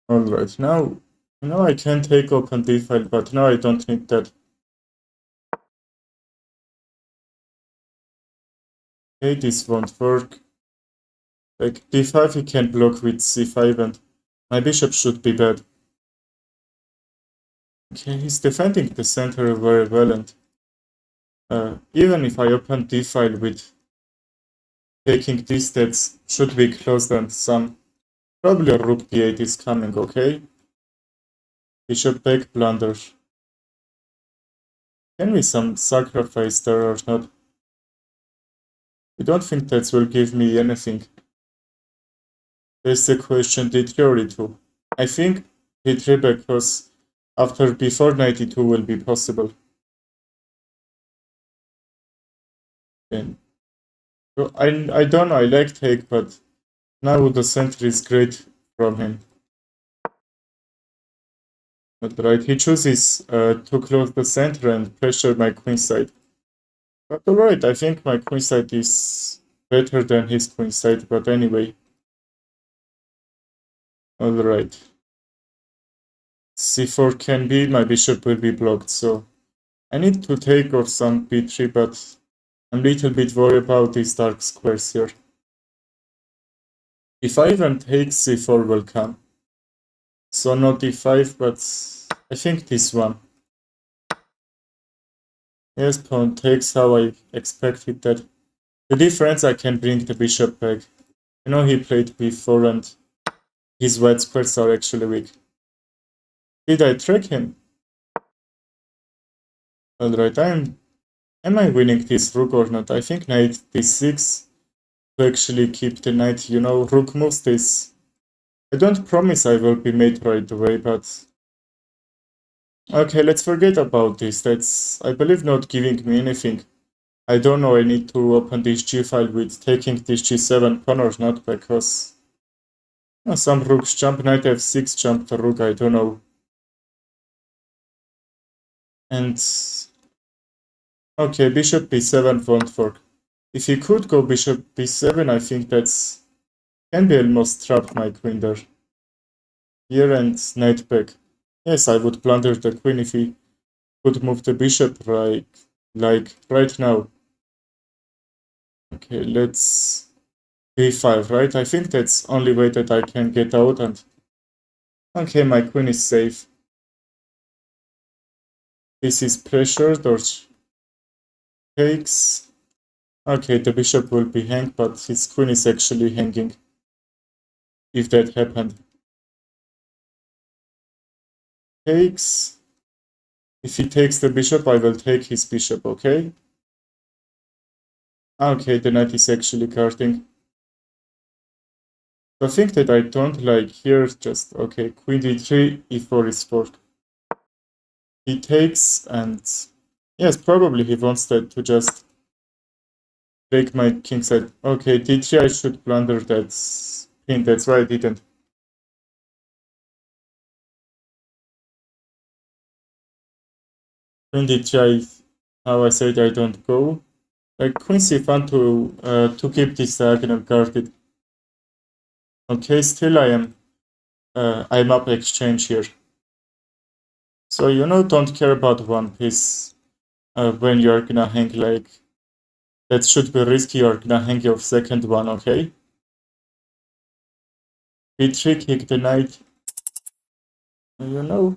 Alright, now, I can take open d file, but now I don't need that. Okay, this won't work. Like, d5 he can block with c5, and my bishop should be bad. Okay, he's defending the center very well, and even if I open d file with taking these steps, should be closed, and some probably a rook d8 is coming, okay? Bishop back blunder. Can we some sacrifice there or not? I don't think that will give me anything. There's the question d3 or e2. I think d3 because after before knight e2 will be possible. And so I don't know, I like take, but now the center is great from him. But right, he chooses to close the center and pressure my queen side. But alright, I think my queen side is better than his queen side, but anyway. Alright. c4 can be, my bishop will be blocked, so I need to take off some b3, but I'm a little bit worried about these dark squares here. If I even take c4 will come. So not d5, but I think this one. Yes, pawn takes how I expected that. The difference, I can bring the bishop back. You know, he played b4 and his white squares are actually weak. Did I trick him? Alright, am I winning this rook or not? I think knight d6 to actually keep the knight, you know, rook moves this. I don't promise I will be mate right away, but okay, let's forget about this. That's, I believe, not giving me anything. I don't know, I need to open this g file with taking this g7 pawn or not, because some rooks jump, knight f6 jump the rook, I don't know. And okay, bishop b7 won't work. If he could go bishop b7, I think that's can be almost trap my queen there. Here and knight back. Yes, I would plunder the queen if he could move the bishop like right now. Okay, let's b5, right? I think that's only way that I can get out, and okay, my queen is safe. This is pressured or takes. Okay, the bishop will be hanged, but his queen is actually hanging. If that happened. Takes. If he takes the bishop, I will take his bishop, okay? Okay, the knight is actually guarding. The thing that I don't like here, just, okay, queen d3, e4 is forked. He takes, and yes, probably he wants that to just break my king side. Okay, d3, I should blunder that pin, that's why I didn't. Queen d3, how I said I don't go. Like queen c5 to keep this diagonal guarded. Okay, still I'm up exchange here. So, you know, don't care about one piece when you're gonna hang, like, that should be risky, you're gonna hang your second one, okay? b3, kick the knight. You know,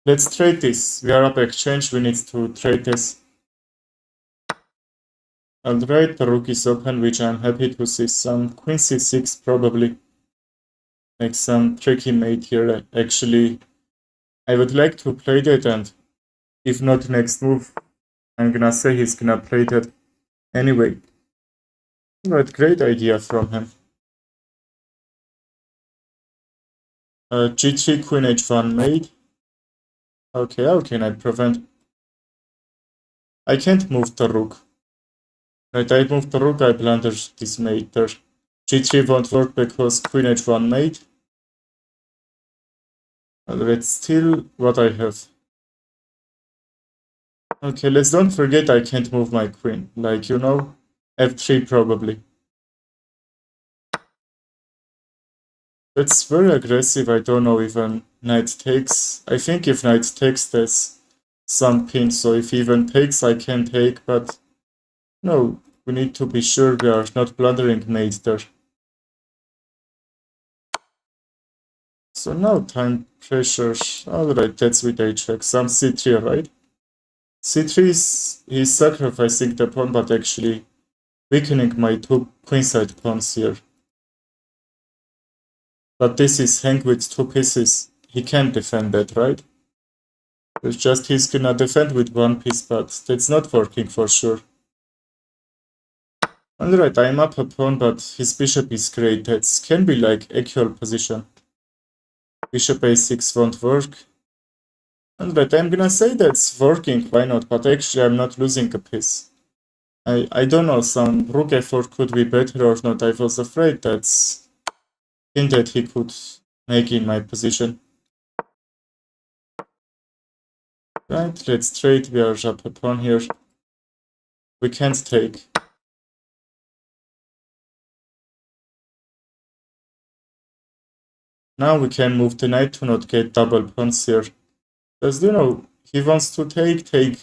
let's trade this. We are up exchange, we need to trade this. Alright, the rook is open, which I'm happy to see. Some queen c6 probably. Like some tricky mate here. Actually, I would like to play that, and if not next move, I'm gonna say he's gonna play that anyway. But great idea from him. g3, queen h1 mate. Okay, how can I prevent? I can't move the rook. Right, I move the rook, I blunder this mate there. g3 won't work because queen h1 mate. That's still what I have. Okay, let's don't forget I can't move my queen. Like, you know, f3 probably. That's very aggressive. I don't know if knight takes. I think if knight takes, there's some pin. So if he even takes, I can take. But no, we need to be sure we are not blundering mate there. So now time pressure. Alright, that's with h-check. Some c3, right? c3 is he's sacrificing the pawn, but actually weakening my two queenside pawns here. But this is hang with two pieces. He can't defend that, right? It's just he's gonna defend with one piece, but that's not working for sure. Alright, I'm up a pawn, but his bishop is great. That can be like equal position. Bishop a6 won't work. Alright, I'm gonna say that's working, why not? But actually I'm not losing a piece. I don't know, some rook f4 could be better or not. I was afraid that's thing that he could make in my position. Right, let's trade. We are up a pawn here. We can't take. Now we can move the knight to not get double pawns here. Because, you know, he wants to take,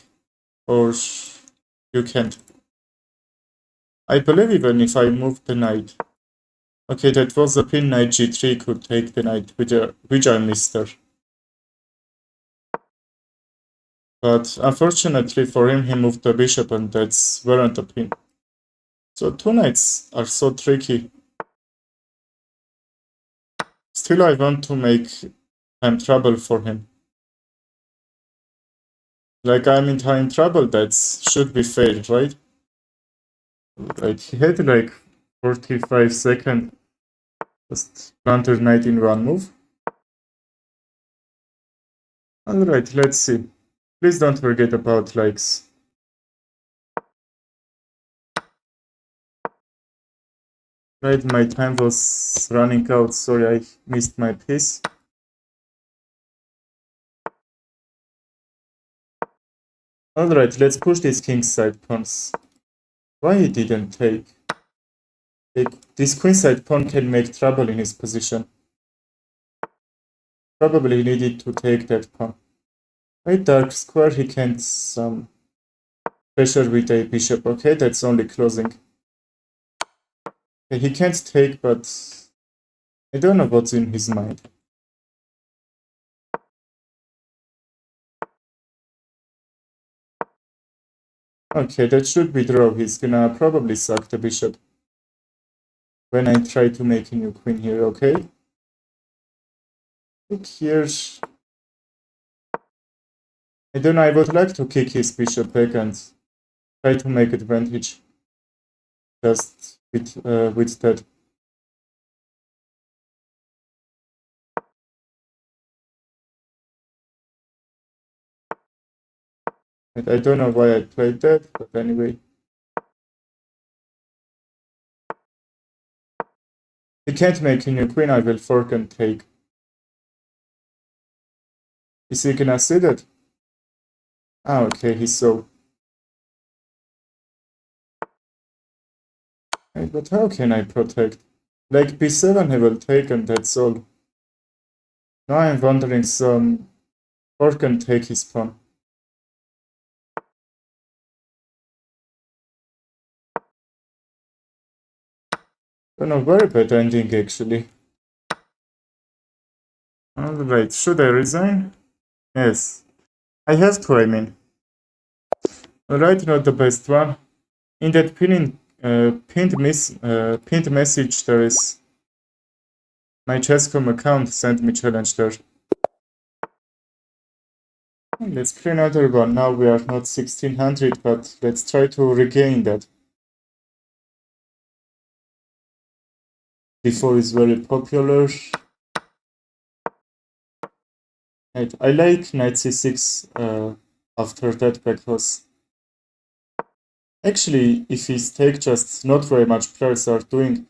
or you can't. I believe even if I move the knight. Okay, that was a pin. Knight g3 could take the knight, which I missed there. But unfortunately for him, he moved the bishop, and that's weren't a pin. So two knights are so tricky. Still, I want to make time trouble for him. Like, I'm in time trouble, that should be fair, right? Right, he had like 45 seconds. Just planter knight in one move. Alright, let's see. Please don't forget about likes. Right, my time was running out. Sorry, I missed my piece. Alright, let's push these kingside pawns. Why he didn't take? This queenside pawn can make trouble in his position. Probably needed to take that pawn. Right, dark square, he can't some pressure with a bishop. Okay, that's only closing. Okay, he can't take, but I don't know what's in his mind. Okay, that should be draw. He's gonna probably suck the bishop when I try to make a new queen here, okay? Look here. I don't know, I would like to kick his bishop back and try to make advantage just with that. And I don't know why I played that, but anyway. He can't make a new queen, I will fork and take. Is he gonna see that? Ah, okay, he saw. Hey, but how can I protect? Like b7 he will take and that's all. Now I'm wondering some fork and take his pawn. Oh, no, very bad ending actually. Alright, should I resign? Yes. I have to, I mean. Alright, not the best one. In that pinned message there is my Chess.com account sent me challenge there. Let's play another one. Now we are not 1600, but let's try to regain that. D4 is very popular. Right. I like knight c6 after that because actually if his take just not very much players are doing.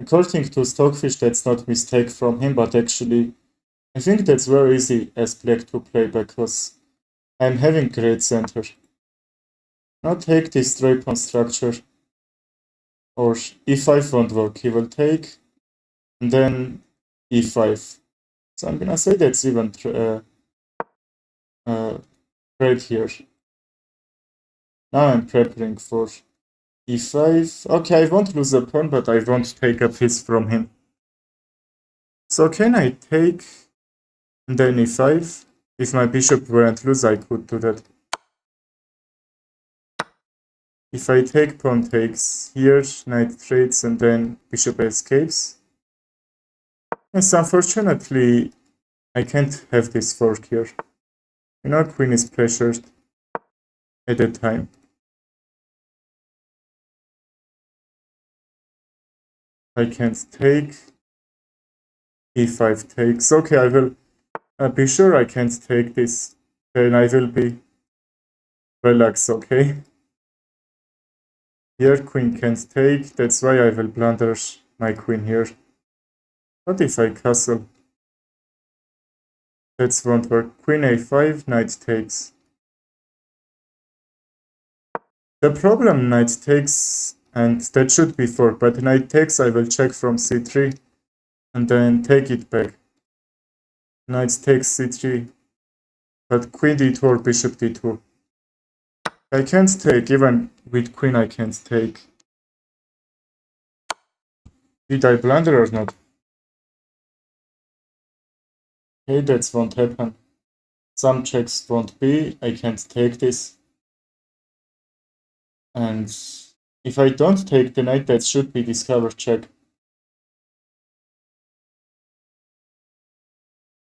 According to Stockfish, that's not mistake from him, but actually I think that's very easy as black to play because I'm having great center. Now take this straight pawn structure, or e5 won't work, he will take, and then e5. So I'm gonna say that's even trade here. Now I'm preparing for e5. Okay, I won't lose a pawn, but I won't take a piece from him. So can I take and then e5? If my bishop weren't loose, I could do that. If I take, pawn takes here, knight trades, and then bishop escapes. Yes, unfortunately, I can't have this fork here. You know, queen is pressured at the time. I can't take. e5 takes. Okay, I will be sure I can't take this. Then I will be relaxed, okay? Here, queen can't take. That's why I will blunder my queen here. What if I castle? That won't work. Queen a5, knight takes. The problem, knight takes, and that should be fork, but knight takes, I will check from c3 and then take it back. Knight takes c3, but queen d2 or bishop d2. I can't take, even with queen I can't take. Did I blunder or not? Okay, that won't happen. Some checks won't be, I can't take this. And if I don't take the knight, that should be discovered check.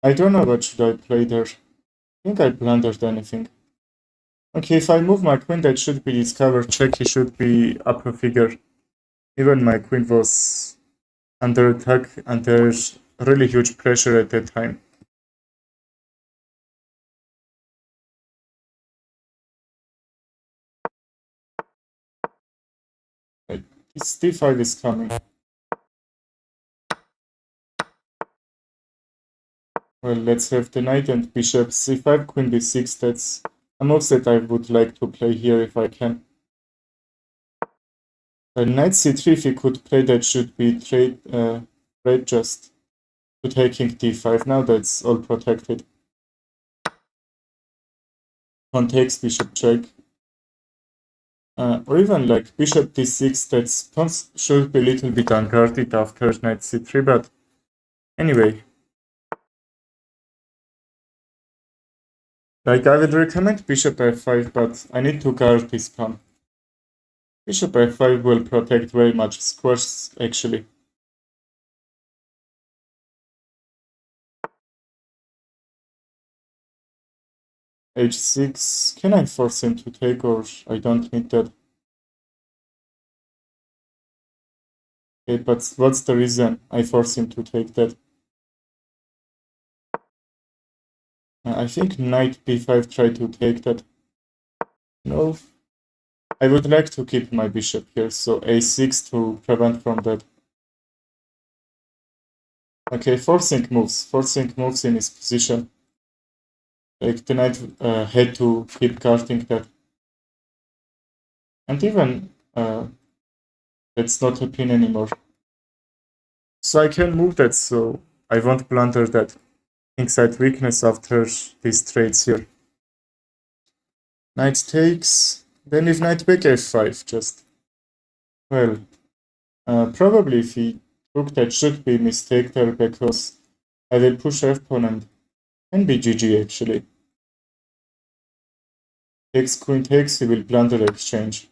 I don't know what should I play there. I think I blundered anything. Okay, if I move my queen, that should be discovered check. He should be upper figure. Even my queen was under attack and there's really huge pressure at that time. This d5 is coming. Well, let's have the knight and bishop c5, queen d6. That's a move that I would like to play here if I can. Knight c3, if he could play, that should be trade just to taking d5. Now that's all protected. Pawn takes, bishop check. Or even like bishop d6, that's pawns should be a little bit unguarded after knight c3, but anyway. Like I would recommend bishop f5, but I need to guard this pawn. Bishop f5 will protect very much squares, actually. h6, can I force him to take, or I don't need that? Okay, but what's the reason I force him to take that? I think knight b5 tried to take that. No. I would like to keep my bishop here, so a6 to prevent from that. Okay, forcing moves in his position. Like the knight had to keep guarding that. And even that's not a pin anymore. So I can move that, so I won't blunder that kingside weakness after these trades here. Knight takes, then if knight back f5, just. Well, probably if he took that should be a mistake there, because I will push f-pawn and be GG actually. Takes, queen takes, he will blunder exchange.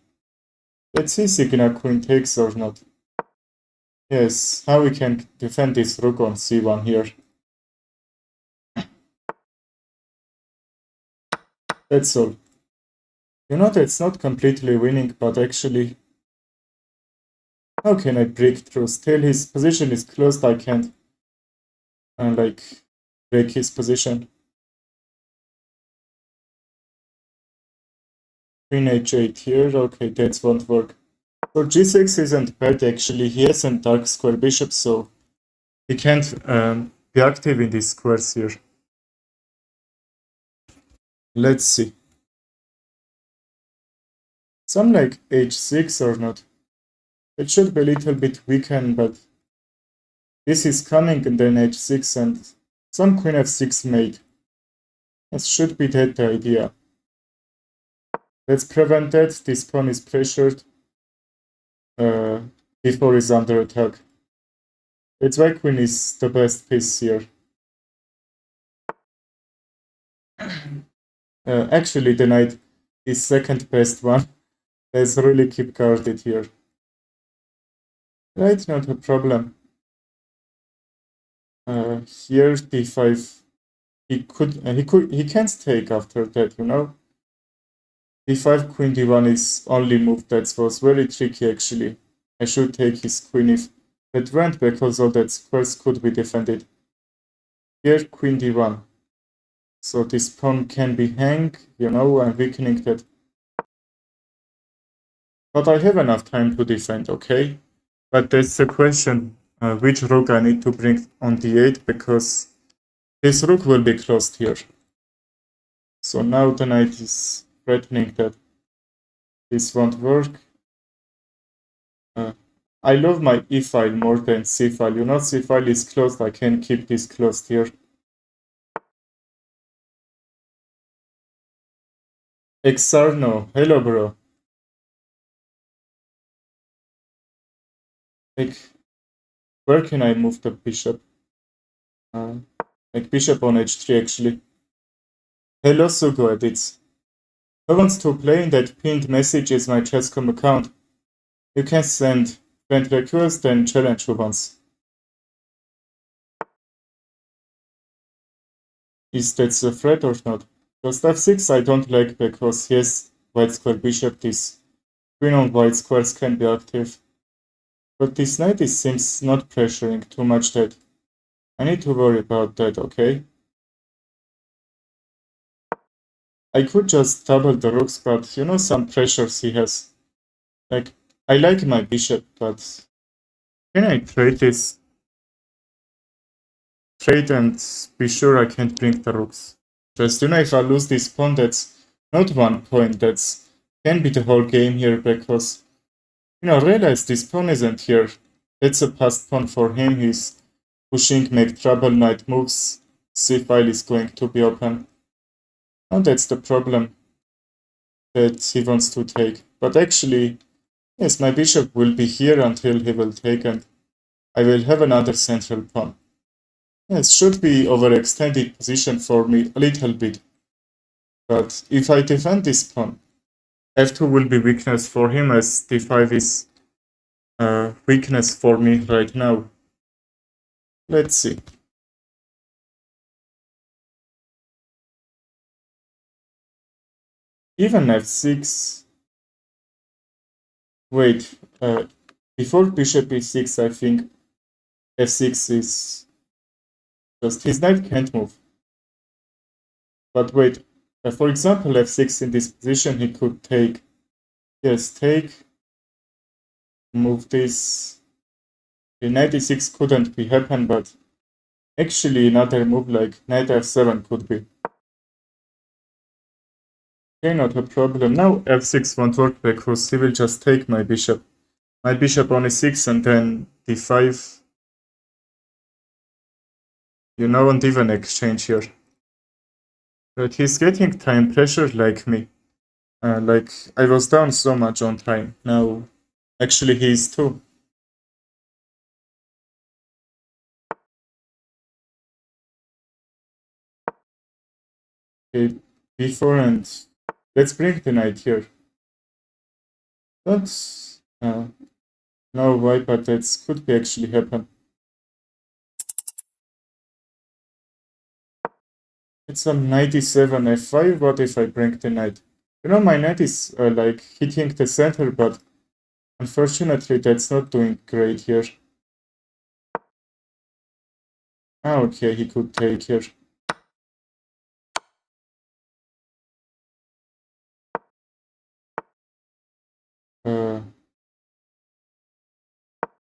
Let's see Signa queen takes or not. Yes, how we can defend this rook on c1 here. That's all. You know, that's not completely winning, but actually... How can I break through? Still his position is closed, I can't like break his position. Queen h8 here, okay, that won't work. So g6 isn't bad actually, he hasn't dark square bishop, so he can't be active in these squares here. Let's see. Some like h6 or not. It should be a little bit weakened, but This is coming and then h6 and some queen f6 mate. It should be that the idea. Let's prevent that. This pawn is pressured before it's under attack. That's why queen is the best piece here. Actually, the knight is second best one. Let's really keep guarded here. Right, not a problem. Here d5. He can't take after that, you know. d5 queen d1 is only move that was very tricky actually. I should take his queen if that went because all that squares could be defended. Here queen d1. So this pawn can be hang, you know, I'm weakening that. But I have enough time to defend, okay? But that's the question, which rook I need to bring on d8 because this rook will be closed here. So now the knight is threatening that this won't work. I love my e file more than c file. You know, c file is closed. I can keep this closed here. Exarno, hello, bro. Like, where can I move the bishop? Like bishop on h3 actually. Hello, Sugo edits. Who wants to play in that pinned message is my Chess.com account. You can send friend request and challenge who wants. Is that a threat or not? Just f6 I don't like because yes, white square bishop, this queen on white squares can be active. But this knight seems not pressuring too much that I need to worry about that, okay? I could just double the rooks, but you know some pressures he has. Like, I like my bishop, but can I trade this? Trade and be sure I can't bring the rooks. Just, you know, if I lose this pawn, that's not 1 point, that's can be the whole game here, because, you know, realize this pawn isn't here. That's a passed pawn for him, he's pushing, make trouble, knight moves, c-file is going to be open. And that's the problem that he wants to take. But actually, yes, my bishop will be here until he will take, and I will have another central pawn. Yes, should be overextended position for me a little bit. But if I defend this pawn, f2 will be weakness for him as d5 is weakness for me right now. Let's see. Even f6. Wait, before bishop e6, I think f6 is just his knight can't move. But wait, for example, f6 in this position, he could take, yes, take, move this. The knight e6 couldn't be happen, but actually another move like knight f7 could be. Okay, not a problem. Now f6 won't work because he will just take my bishop. My bishop on e6 and then d5. You know, and even exchange here. But he's getting time pressure like me. Like, I was down so much on time. Now, actually, he is too. Okay, before and let's bring the knight here. That's no why, but that could be actually happen. It's a 97 f5. What if I bring the knight? You know, my knight is like hitting the center, but unfortunately, that's not doing great here. Ah, okay, he could take here.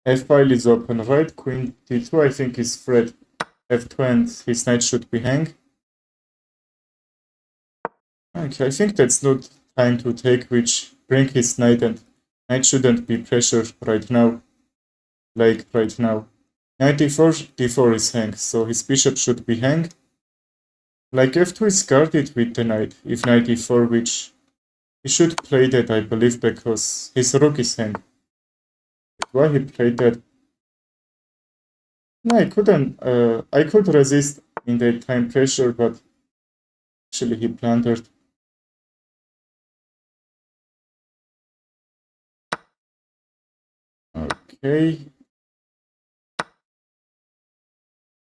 F-file is open, right? Queen d2, I think, is threat. F2 and his knight should be hang. Okay, I think that's not time to take, which bring his knight, and knight shouldn't be pressured right now. Like right now. Knight d4 is hanged, so his bishop should be hanged. Like f2 is guarded with the knight, if knight e4, which he should play that, I believe, because his rook is hanged. Why he played that? No, I couldn't. I could resist in the time pressure, but actually he blundered. Okay.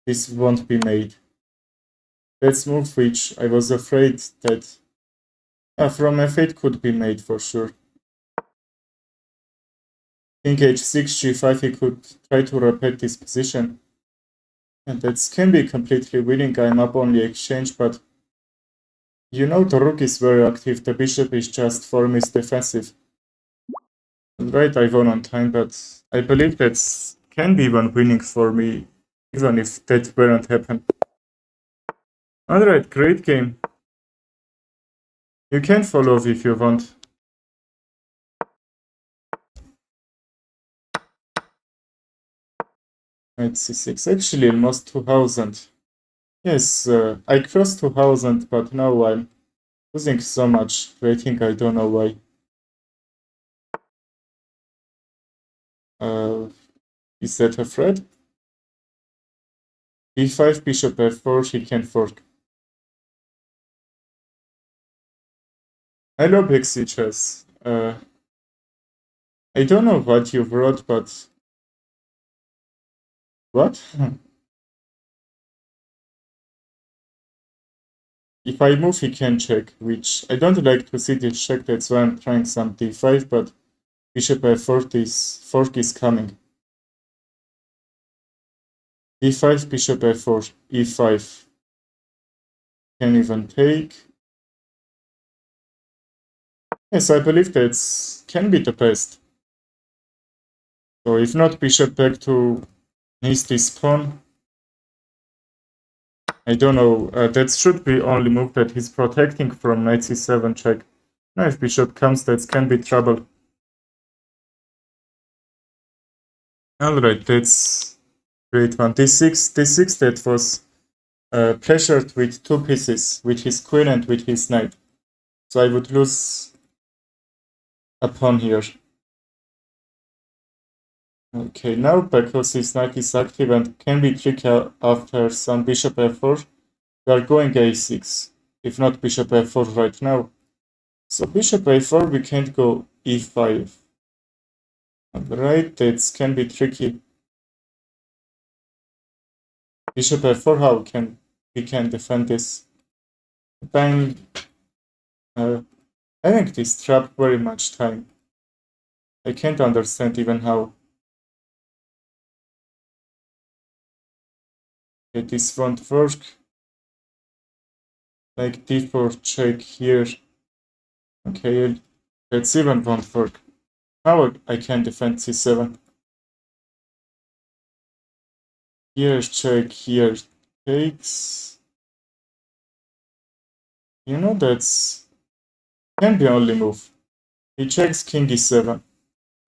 This won't be made. Let's move, which I was afraid that from f8 could be made for sure. King h6, g5, he could try to repeat this position. And that can be completely winning. I'm up on the exchange, but you know the rook is very active. The bishop is just for me defensive. Right, I won on time, but I believe that can be one winning for me, even if that won't happen. Alright, great game. You can follow if you want. Knight c6, actually almost 2000. Yes, I crossed 2000, but now I'm losing so much rating, I don't know why. Is that a threat? b5, bishop f4, he can fork. Hello, Pixie Chess. I don't know what you wrote, but... What? If I move, he can check, which I don't like to see this check, that's why I'm trying some d5, but bishop f4 is, fork is coming. e5, bishop f4, e5. Can even take. Yes, I believe that can be the best. So if not, bishop back to needs this pawn. I don't know, that should be only move that he's protecting from knight c7 check. Now if bishop comes, that can be trouble. Alright, that's great one. d6, that was pressured with two pieces, with his queen and with his knight. So I would lose a pawn here. Okay, now because his knight is active and can be tricky after some bishop f4, we are going a6, if not bishop f4 right now. So bishop a4, we can't go e5. Alright, that can be tricky. Bishop f4, how can we can defend this? I'm having this trap very much time. I can't understand even how. Okay, this won't work. Like d4 check here. Okay, that even won't work. How I can defend c7? Here check, here takes. You know that's can be only move. He checks king e7.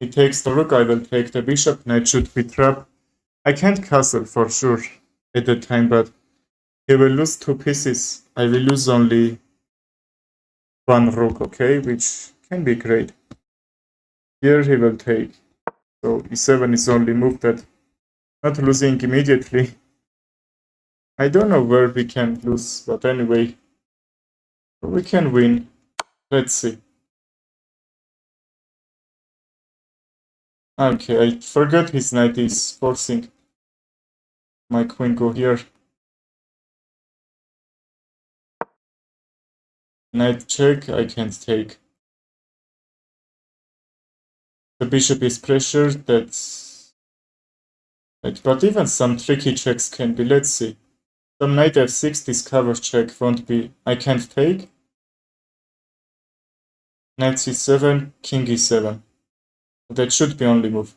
He takes the rook, I will take the bishop, knight should be trapped. I can't castle for sure at the time, but he will lose two pieces. I will lose only one rook, okay, which can be great. Here he will take. So e7 is only move that not losing immediately. I don't know where we can lose, but anyway, we can win. Let's see. Okay, I forgot his knight is forcing my queen go here. Knight check, I can't take. The bishop is pressured, that's... But even some tricky checks can be, let's see. Some knight f6 discover check won't be, I can't take. Knight c7, king e7. That should be only move.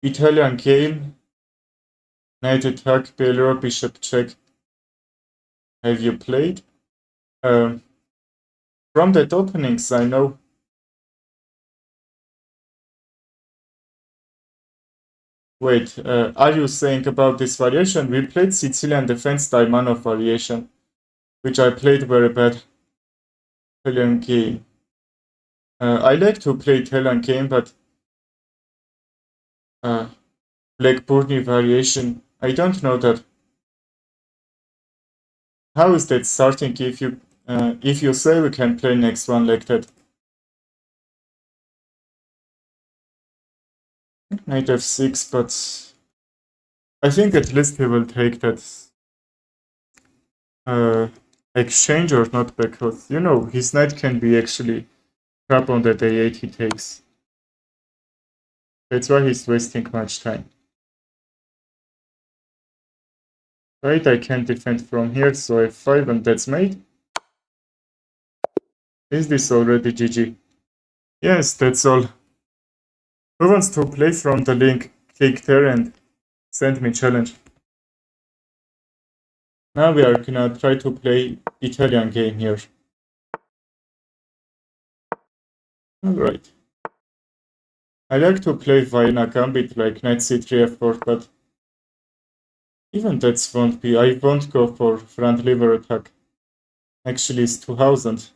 Italian game. Knight attack, Belero, bishop check. Have you played? From that openings, I know. Wait, are you saying about this variation? We played Sicilian defense Daimanov variation, which I played very bad Italian game. I like to play Italian game, but Black Burnie variation, I don't know that. How is that starting if you say we can play next one like that? Knight f6, but I think at least he will take that uh, exchange or not, because his knight can be actually trap on the a8 he takes. That's why he's wasting much time. Right, I can't defend from here, so f5 and that's mate. Is this already GG? Yes, that's all. Who wants to play from the link? Click there and send me challenge. Now we are gonna try to play Italian game here. Alright. I like to play Vienna Gambit like knight c3 f4, but even that won't be. I won't go for front lever attack. Actually, it's 2000.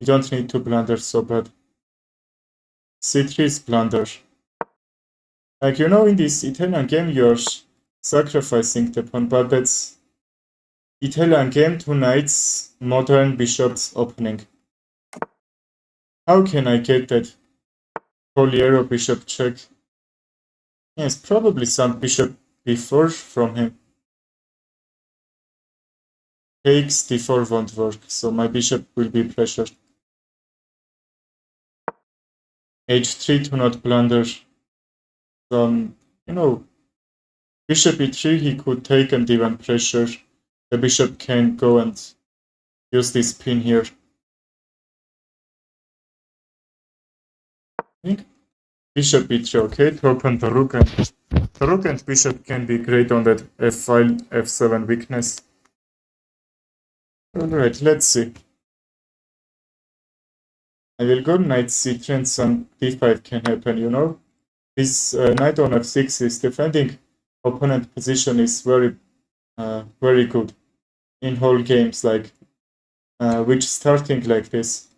You don't need to blunder so bad. c3 is blunder. Like, in this Italian game, you're sacrificing the pawn, but that's Italian game, 2 knights, modern bishops opening. How can I get that Poliero bishop check? Yes, probably some bishop b4 from him. Takes d4 won't work, so my bishop will be pressured. h3 to not blunder. Bishop e3 he could take and even pressure. The bishop can go and use this pin here. I think bishop e3, okay, to open the rook, and the rook and bishop can be great on that f5, f7 weakness. Alright, let's see. I will go knight c3 and some d5 can happen, This knight on f6 is defending opponent position is very, very good in whole games, like which starting like this.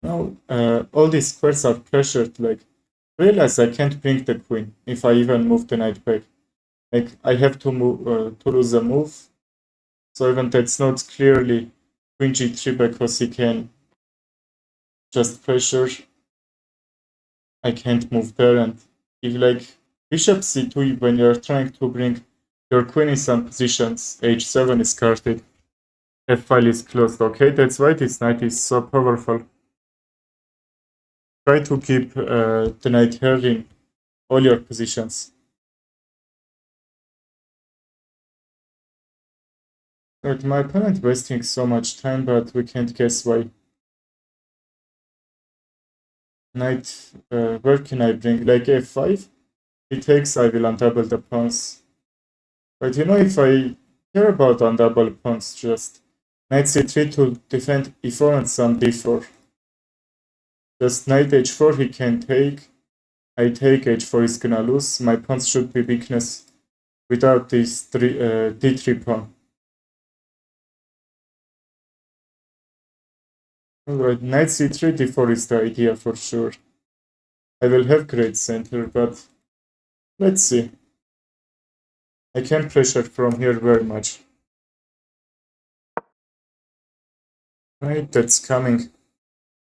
Now all these squares are pressured. Like, realize I can't bring the queen if I even move the knight back. Like, I have to move to lose a move. So even that's not clearly queen g3 because he can just pressure. I can't move there, and if like bishop c2 when you're trying to bring your queen in some positions, h7 is guarded, f5 is closed. Okay, that's why this knight is so powerful. Try to keep the knight here in all your positions. But my opponent wasting so much time, but we can't guess why. Knight, where can I bring? Like f5? He takes, I will undouble the pawns. But if I care about undouble pawns, just knight c3 to defend e4 and some d4. Just knight h4 he can take. I take h4 is gonna lose. My pawns should be weakness without this d3 pawn. Alright, knight c3, d4 is the idea for sure. I will have great center, but let's see. I can't pressure from here very much. Right, that's coming.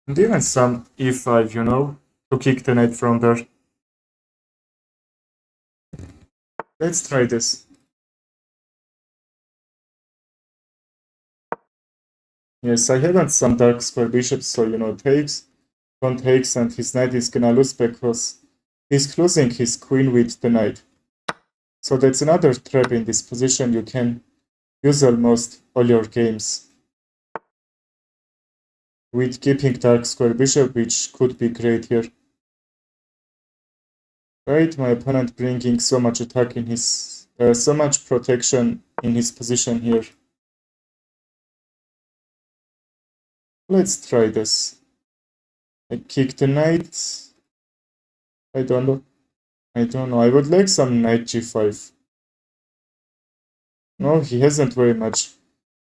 And even some e5, to kick the knight from there. Let's try this. Yes, I haven't some dark square bishops, so takes, pawn takes, and his knight is gonna lose because he's closing his queen with the knight. So that's another trap in this position you can use almost all your games. With keeping dark square bishop, which could be great here. Right, my opponent bringing so much attack in his, so much protection in his position here. Let's try this. I kick the knight. I don't know. I don't know. I would like some knight g5. No, he hasn't very much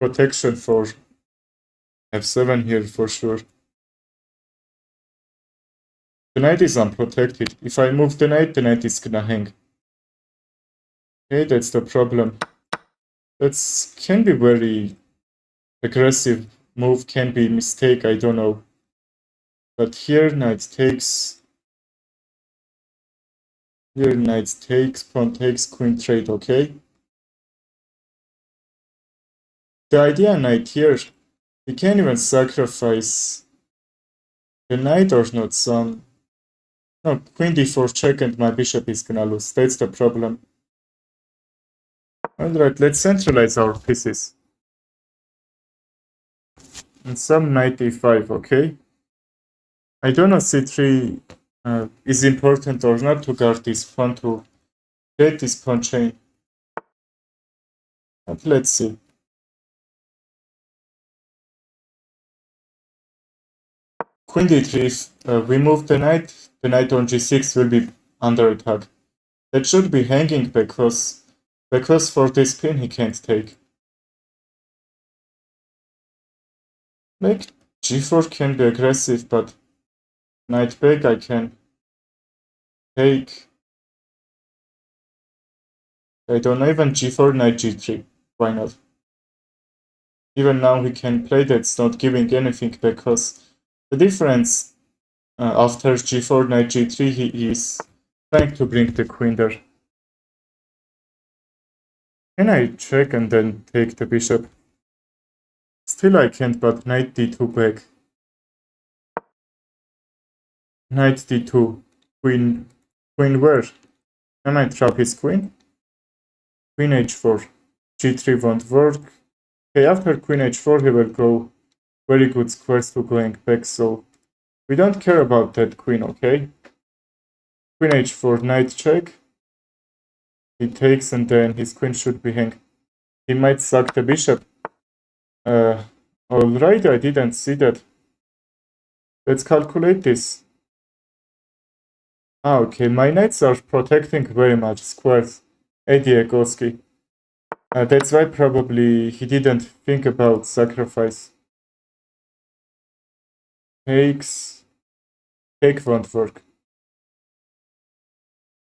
protection for f7 here for sure. The knight is unprotected. If I move the knight is gonna hang. Okay, that's the problem. That can be very aggressive move, can be mistake, I don't know. But here knight takes. Here knight takes, pawn takes, queen trade, okay? The idea knight here, we can even sacrifice the knight or not some. No, queen d4 check and my bishop is gonna lose. That's the problem. Alright, let's centralize our pieces. And some knight e5, okay? I don't know c3 is important or not to guard this pawn, to create this pawn chain. But let's see. Queen d3, if we move the knight on g6 will be under attack. That should be hanging because for this pin he can't take. Like g4 can be aggressive, but knight back I can take. I don't know, even g4, knight g3. Why not? Even now he can play that's not giving anything because the difference after g4, knight g3 he is trying to bring the queen there. Can I check and then take the bishop? Still I can't, but knight d2 back. Knight d2. Queen where? Can I trap his queen? Queen h4. g3 won't work. Okay, after queen h4 he will go very good squares to going back, so we don't care about that queen, okay? Queen h4, knight check. He takes and then his queen should be hanged. He might sack the bishop. Alright, I didn't see that. Let's calculate this. Okay, my knights are protecting very much squares. Eddie that's why probably he didn't think about sacrifice. Take won't work.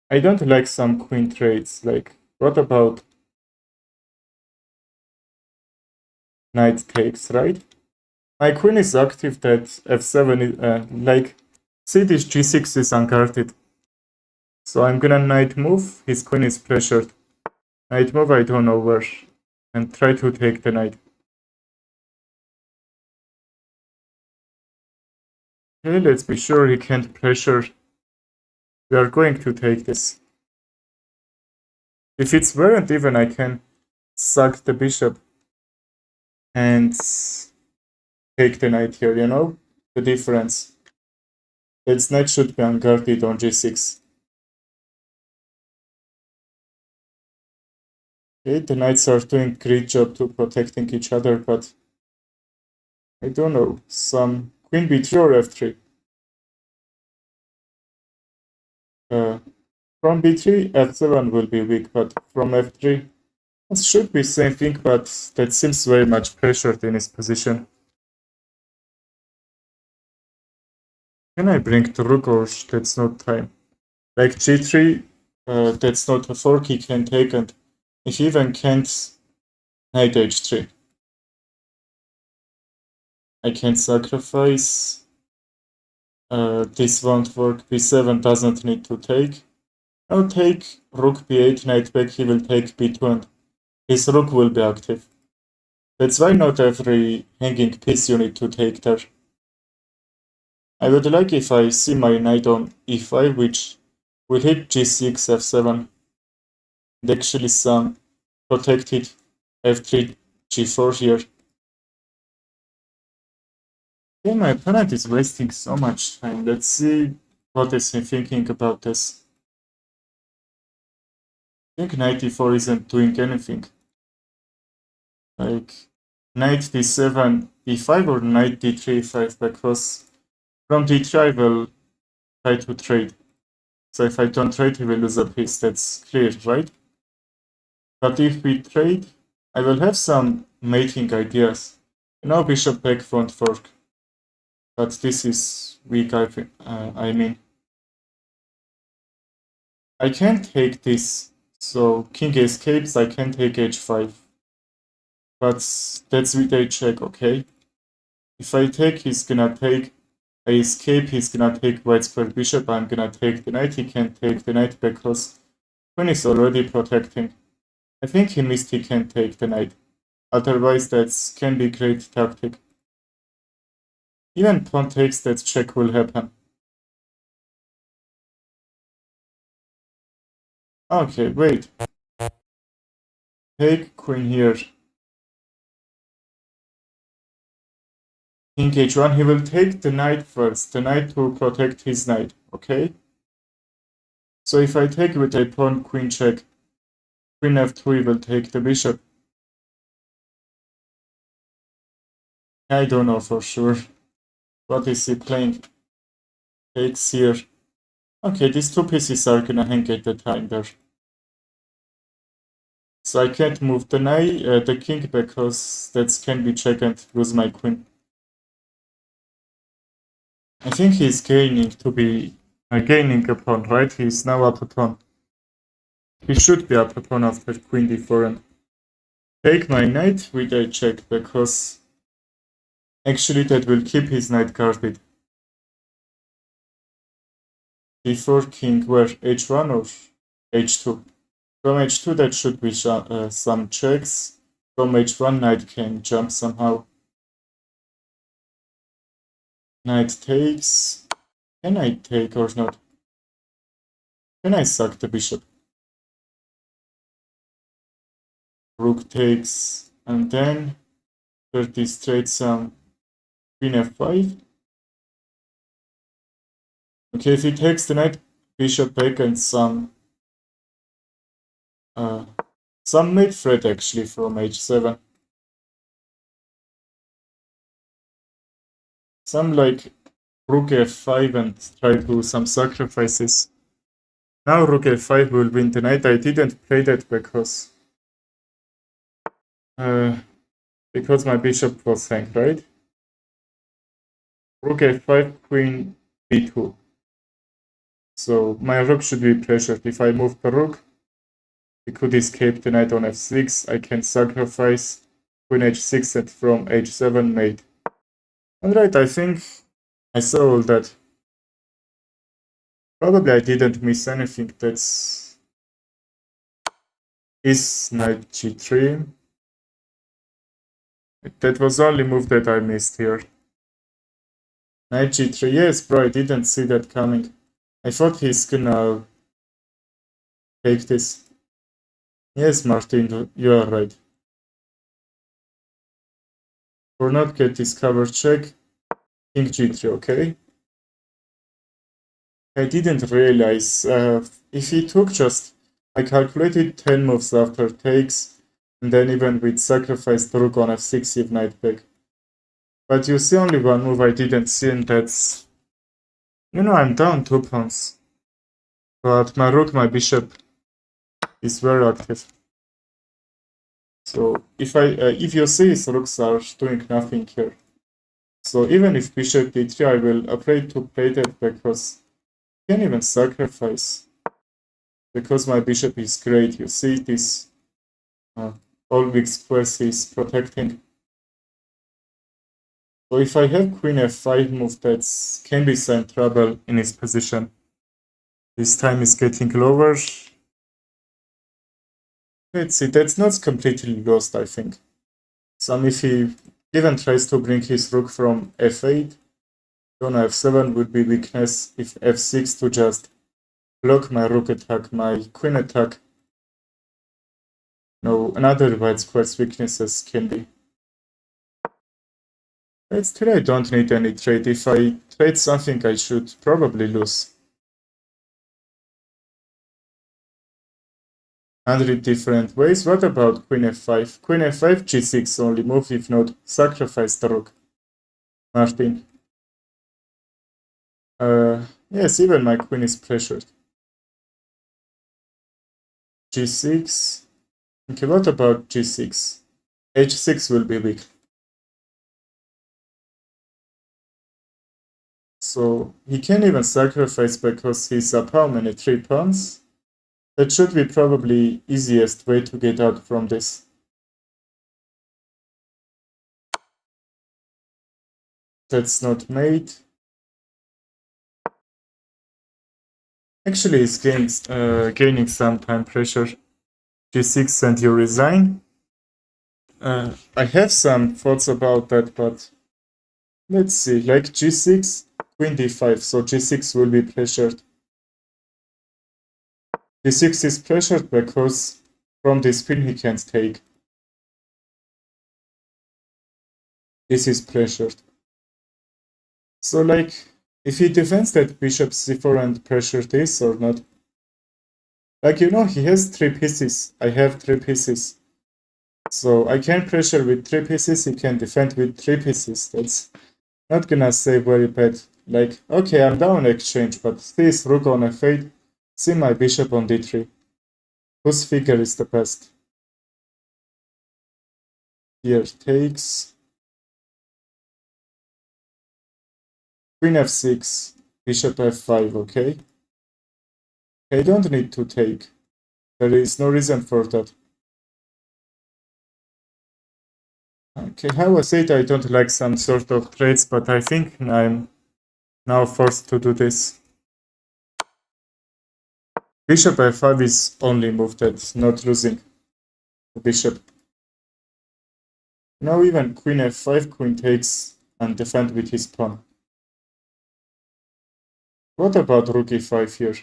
I don't like some queen trades. Like, what about knight takes, right? My queen is active, that f7 is, like, see this g6 is unguarded. So I'm gonna knight move, his queen is pressured. Knight move, I don't know where. And try to take the knight. Okay, let's be sure he can't pressure. We are going to take this. If it's weren't even, I can sack the bishop and take the knight here, you know? The difference. Its knight should be unguarded on g6. Okay, the knights are doing great job to protecting each other, but I don't know. Some queen b3 or f3. From b3, f7 will be weak, but from f3, it should be same thing, but that seems very much pressured in his position. Can I bring the rook or that's not time? Like g3, that's not a fork he can take, and if he even can't, knight h3. I can sacrifice. This won't work. b7 doesn't need to take. I'll take rook b8, knight back, he will take b2 and his rook will be active. That's why not every hanging piece you need to take there. I would like if I see my knight on e5, which will hit g6, f7, and actually some protected f3, g4 here. Okay, my opponent is wasting so much time. Let's see what is he thinking about this. I think knight e4 isn't doing anything. Like knight d7, e5 or knight d3, e5, because from d3 I will try to trade. So if I don't trade, he will lose a piece. That's clear, right? But if we trade, I will have some mating ideas. You know, bishop back front fork. But this is weak, I mean. I can't take this. So king escapes, I can take h5. But that's with a check, okay? If I take, he's gonna take. I escape, he's gonna take white square bishop, I'm gonna take the knight, he can take the knight because queen is already protecting. I think he missed he can take the knight. Otherwise that can be great tactic. Even pawn takes, that check will happen. Okay, wait. Take queen here. King h1, he will take the knight first, the knight to protect his knight, okay? So if I take with a pawn queen check, queen f2, he will take the bishop. I don't know for sure. What is he playing? Takes here. Okay, these two pieces are gonna hang at the time there. So I can't move the knight, the king, because that can be checked and lose my queen. I think he's gaining to be gaining a pawn, right? He's now up a pawn. He should be up a pawn after queen d4 and take my knight with a check, because actually that will keep his knight guarded. d4 king where h1 or h2? From h2 that should be some checks. From h1 knight can jump somehow. Knight takes. Can I take or not? Can I sack the bishop? Rook takes, and then 30 straight some queen f5. Okay, if he takes the knight, bishop back, and some mid threat actually from h7. Some like rook f5 and try to do some sacrifices. Now rook f5 will win the knight. I didn't play that because my bishop was hanged, right? Rook f5, queen b2. So my rook should be pressured. If I move the rook, he could escape the knight on f6. I can sacrifice queen h6 and from h7 mate. Alright, I think I saw all that. Probably I didn't miss anything. That's is knight g3. That was the only move that I missed here. Knight g3. Yes, bro, I didn't see that coming. I thought he's gonna take this. Yes, Martin, you are right. For not get discovered check, king g3, okay? I didn't realize if he took just, I calculated 10 moves after takes, and then even with sacrifice the rook on f6 if knight back. But you see only one move I didn't see, and that's, you know, I'm down 2 pawns. But my rook, my bishop is very active. So if you see his rooks are doing nothing here. So even if bishop d3, I will afraid to play that because I can't even sacrifice. Because my bishop is great, you see this all big squares is protecting. So if I have queen f5 move, that can be some trouble in his position. This time is getting lower. Let's see, that's not completely lost, I think. So if he even tries to bring his rook from f8, on f7 would be weakness. If f6 to just block my rook attack, my queen attack. No, another white square's weaknesses can be. But still, I don't need any trade. If I trade something, I should probably lose. 100 different ways. What about queen f5? Queen f5, g6 only move, if not sacrifice the rook. Martin. Yes, even my queen is pressured. g6. Okay, what about g6? h6 will be weak. So he can even sacrifice because he's up how many? 3 pawns? That should be probably easiest way to get out from this. That's not made. Actually, he's gaining some time pressure. g6 and you resign. I have some thoughts about that, but let's see. Like g6, queen d5, so g6 will be pressured. g6 is pressured because from this queen he can't take. This is pressured. So like, if he defends that bishop c4 and pressure this or not. Like, you know, he has 3 pieces. I have 3 pieces. So I can pressure with 3 pieces, he can defend with 3 pieces. That's not gonna say very bad. Like, okay, I'm down exchange, but this rook on f8, see my bishop on d3. Whose figure is the best? Here takes. Queen f6, bishop f5, okay? I don't need to take. There is no reason for that. Okay, how I said I don't like some sort of trades, but I think I'm now forced to do this. Bishop f5 is only move that's not losing the bishop. Now even queen f5, queen takes and defend with his pawn. What about rook e5 here?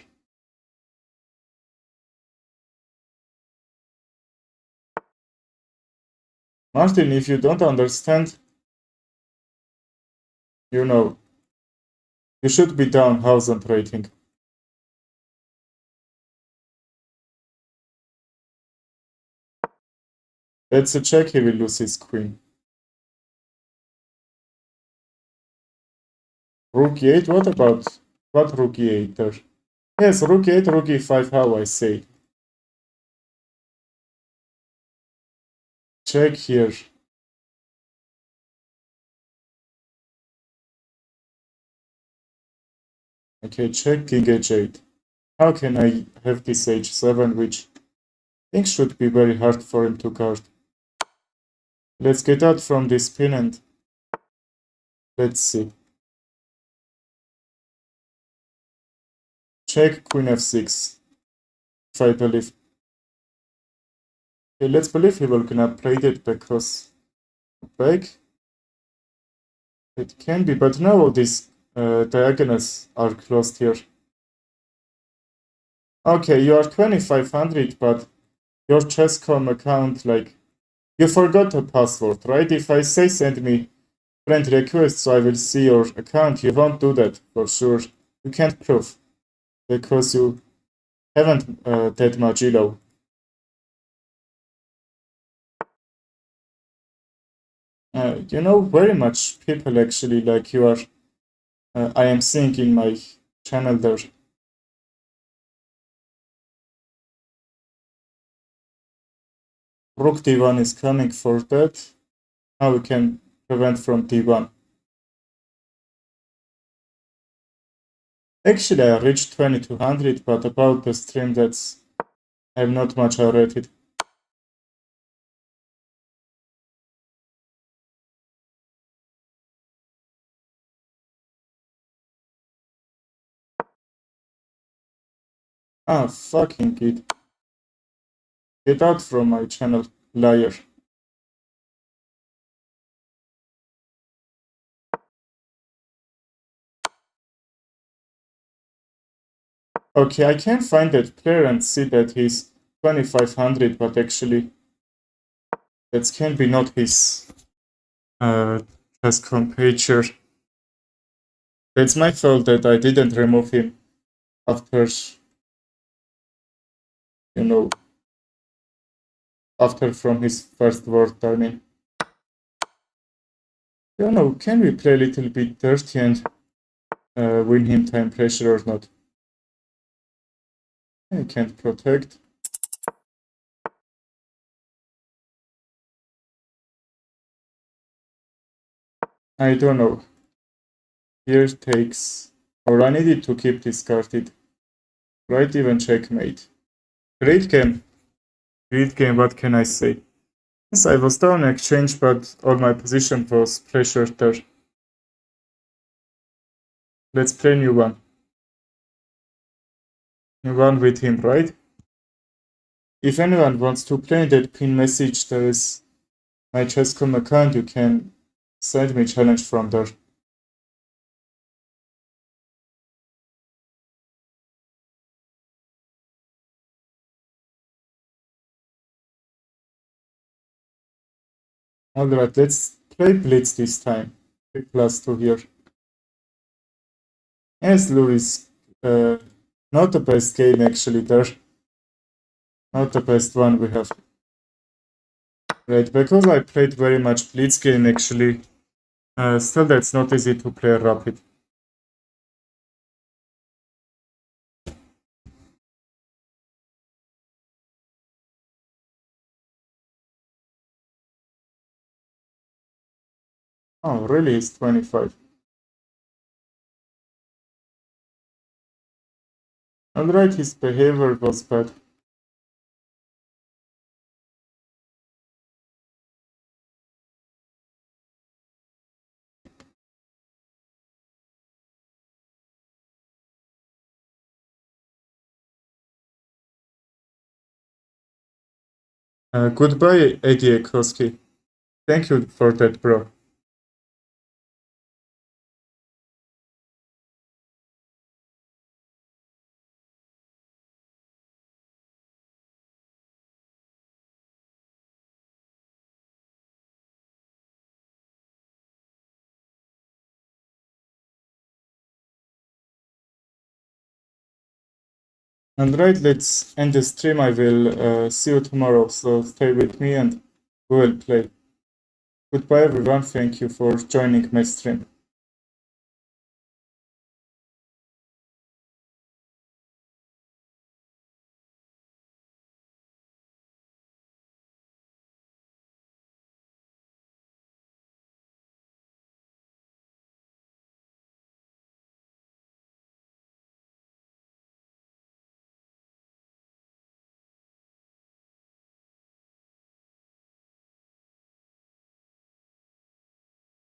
Martin, if you don't understand, you know, you should be down 1000 rating. That's a check, he will lose his queen. Rook e8, what about what rook e8 there? Yes, rook e8, rook e5, how I say. Check here. Okay, check king h8. How can I have this h7, which I think should be very hard for him to guard? Let's get out from this pin and let's see. Check queen f6, if I believe. Okay, let's believe he will gonna play that because back. It can be, but now all these diagonals are closed here. Okay, you are 2500, but your chess.com account, like, you forgot the password, right? If I say send me friend request so I will see your account, you won't do that for sure. You can't prove because you haven't that much elo. You know, very much people actually like you are. I am seeing in my channel there. Rook d1 is coming for that. How we can prevent from d1. Actually, I reached 2200, but about the stream, I have not much already. Ah, fucking kid. Get out from my channel, liar. Okay, I can find that player and see that he's 2500, but actually, that can be not his chess.com page here. It's my fault that I didn't remove him after, you know, after from his first word, I mean. You know, can we play a little bit dirty and win him time pressure or not? I can't protect. I don't know. Here takes... Or I needed to keep discarded. Right, even checkmate. Great game. Great game, what can I say? Yes, I was down exchange, but all my position was pressured there. Let's play new one. New one with him, right? If anyone wants to play that pin message, there is my chess.com account. You can send me challenge from there. Alright, let's play Blitz this time. +2 here. Yes, Luris, not the best game actually there. Not the best one we have. Right, because I played very much Blitz game actually. Still, that's not easy to play rapid. Oh, really? It's 25. Alright, his behavior was bad. Goodbye, Eddie Koski. Thank you for that, bro. Alright, let's end the stream. I will see you tomorrow, so stay with me and we will play. Goodbye, everyone. Thank you for joining my stream.